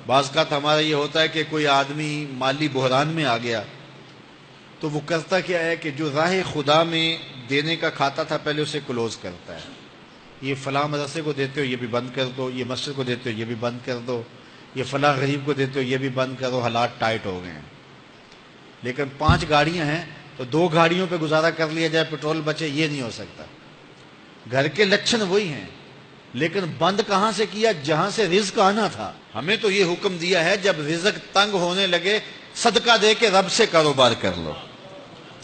بعض کا ہمارا یہ ہوتا ہے کہ کوئی آدمی مالی بحران میں آ گیا تو وہ کرتا کیا ہے کہ جو راہ خدا میں دینے کا کھاتا تھا پہلے اسے کلوز کرتا ہے. یہ فلاں مدرسے کو دیتے ہو یہ بھی بند کر دو، یہ مسجد کو دیتے ہو یہ بھی بند کر دو، یہ فلاں غریب کو دیتے ہو یہ بھی بند کرو، حالات ٹائٹ ہو گئے ہیں. لیکن 5 گاڑیاں ہیں تو 2 گاڑیوں پہ گزارا کر لیا جائے، پیٹرول بچے، یہ نہیں ہو سکتا. گھر کے لچھن وہی ہیں لیکن بند کہاں سے کیا؟ جہاں سے رزق آنا تھا. ہمیں تو یہ حکم دیا ہے جب رزق تنگ ہونے لگے صدقہ دے کے رب سے کاروبار کر لو،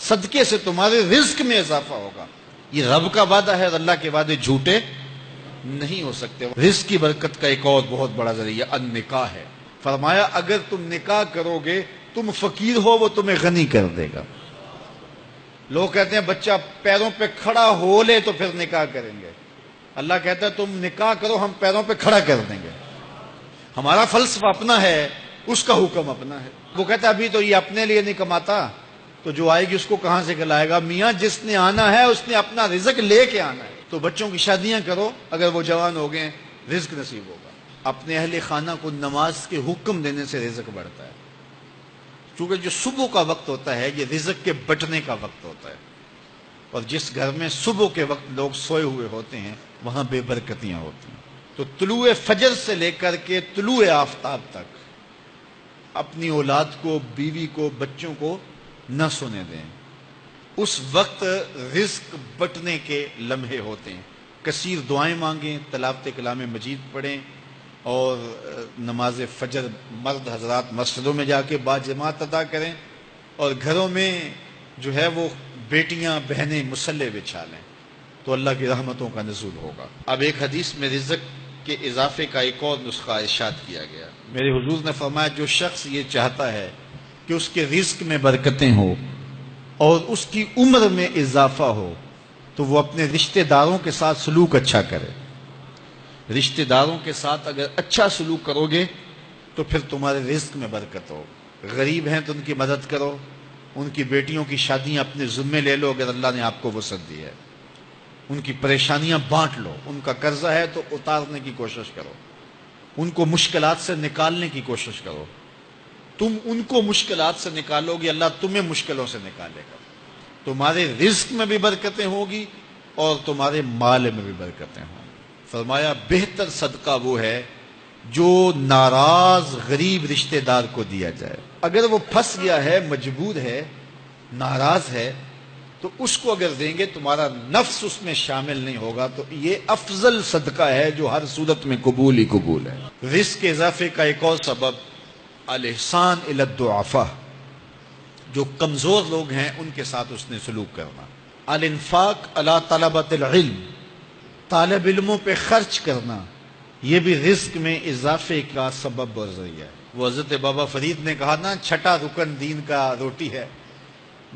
صدقے سے تمہارے رزق میں اضافہ ہوگا. یہ رب کا وعدہ ہے اور اللہ کے وعدے جھوٹے نہیں ہو سکتے. رزق کی برکت کا ایک اور بہت بڑا ذریعہ النکاح ہے. فرمایا اگر تم نکاح کرو گے، تم فقیر ہو وہ تمہیں غنی کر دے گا. لوگ کہتے ہیں بچہ پیروں پہ کھڑا ہو لے تو پھر نکاح کریں گے. اللہ کہتا ہے تم نکاح کرو ہم پیروں پہ کھڑا کر دیں گے. ہمارا فلسفہ اپنا ہے، اس کا حکم اپنا ہے. وہ کہتا ہے ابھی تو یہ اپنے لیے نہیں کماتا تو جو آئے گی اس کو کہاں سے کھلائے گا؟ میاں جس نے آنا ہے اس نے اپنا رزق لے کے آنا ہے. تو بچوں کی شادیاں کرو، اگر وہ جوان ہو گئے رزق نصیب ہوگا. اپنے اہل خانہ کو نماز کے حکم دینے سے رزق بڑھتا ہے، کیونکہ جو صبح کا وقت ہوتا ہے یہ رزق کے بٹنے کا وقت ہوتا ہے. اور جس گھر میں صبح کے وقت لوگ سوئے ہوئے ہوتے ہیں وہاں بے برکتیاں ہوتی ہیں. تو طلوع فجر سے لے کر کے طلوع آفتاب تک اپنی اولاد کو، بیوی کو، بچوں کو نہ سونے دیں. اس وقت رزق بٹنے کے لمحے ہوتے ہیں. کثیر دعائیں مانگیں، تلاوت کلام مجید پڑھیں اور نماز فجر مرد حضرات مسجدوں میں جا کے باجماعت ادا کریں اور گھروں میں جو ہے وہ بیٹیاں بہنیں مصلے بچھا لیں تو اللہ کی رحمتوں کا نزول ہوگا. اب ایک حدیث میں رزق کے اضافے کا ایک اور نسخہ ارشاد کیا گیا. میرے حضور نے فرمایا جو شخص یہ چاہتا ہے کہ اس کے رزق میں برکتیں ہو اور اس کی عمر میں اضافہ ہو تو وہ اپنے رشتہ داروں کے ساتھ سلوک اچھا کرے. رشتہ داروں کے ساتھ اگر اچھا سلوک کرو گے تو پھر تمہارے رزق میں برکت ہو. غریب ہیں تو ان کی مدد کرو، ان کی بیٹیوں کی شادیاں اپنے ذمے لے لو اگر اللہ نے آپ کو وسعت دی ہے. ان کی پریشانیاں بانٹ لو، ان کا قرضہ ہے تو اتارنے کی کوشش کرو، ان کو مشکلات سے نکالنے کی کوشش کرو. تم ان کو مشکلات سے نکالو گے اللہ تمہیں مشکلوں سے نکالے گا. تمہارے رزق میں بھی برکتیں ہوگی اور تمہارے مال میں بھی برکتیں ہوں. فرمایا بہتر صدقہ وہ ہے جو ناراض غریب رشتہ دار کو دیا جائے. اگر وہ پھنس گیا ہے، مجبور ہے، ناراض ہے تو اس کو اگر دیں گے تمہارا نفس اس میں شامل نہیں ہوگا. تو یہ افضل صدقہ ہے جو ہر صورت میں قبول ہی قبول ہے. رزق کے اضافے کا ایک اور سبب الاحسان الی الضعفاء، جو کمزور لوگ ہیں ان کے ساتھ اس نے سلوک کرنا. الانفاق علی طلبۃ العلم، طالب علموں پہ خرچ کرنا، یہ بھی رزق میں اضافے کا سبب اور ذریعہ ہے. وہ حضرت بابا فرید نے کہا نا 6واں رکن دین کا روٹی ہے.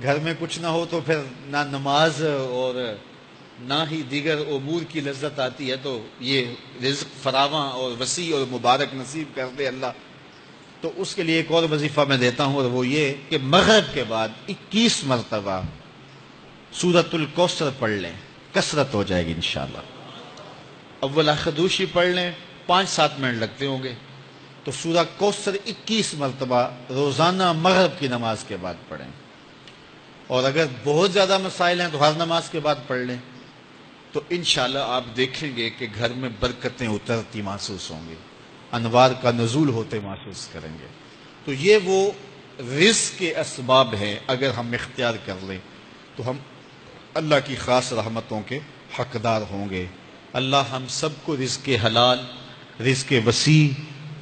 گھر میں کچھ نہ ہو تو پھر نہ نماز اور نہ ہی دیگر امور کی لذت آتی ہے. تو یہ رزق فراواں اور وسیع اور مبارک نصیب کر دے اللہ. تو اس کے لیے ایک اور وظیفہ میں دیتا ہوں اور وہ یہ کہ مغرب کے بعد 21 مرتبہ سورۃ الکوثر پڑھ لیں، کثرت ہو جائے گی انشاءاللہ. اول خدوشی پڑھ لیں، 5-7 منٹ لگتے ہوں گے. تو سورہ کوثر 21 مرتبہ روزانہ مغرب کی نماز کے بعد پڑھیں. اور اگر بہت زیادہ مسائل ہیں تو ہر نماز کے بعد پڑھ لیں. تو انشاءاللہ آپ دیکھیں گے کہ گھر میں برکتیں اترتی محسوس ہوں گی، انوار کا نزول ہوتے محسوس کریں گے. تو یہ وہ رزق کے اسباب ہیں، اگر ہم اختیار کر لیں تو ہم اللہ کی خاص رحمتوں کے حقدار ہوں گے. اللہ ہم سب کو رزق حلال، رزق وسیع،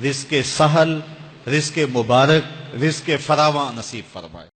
رزق سہل، رزق مبارک، رزق فراواں نصیب فرمائے.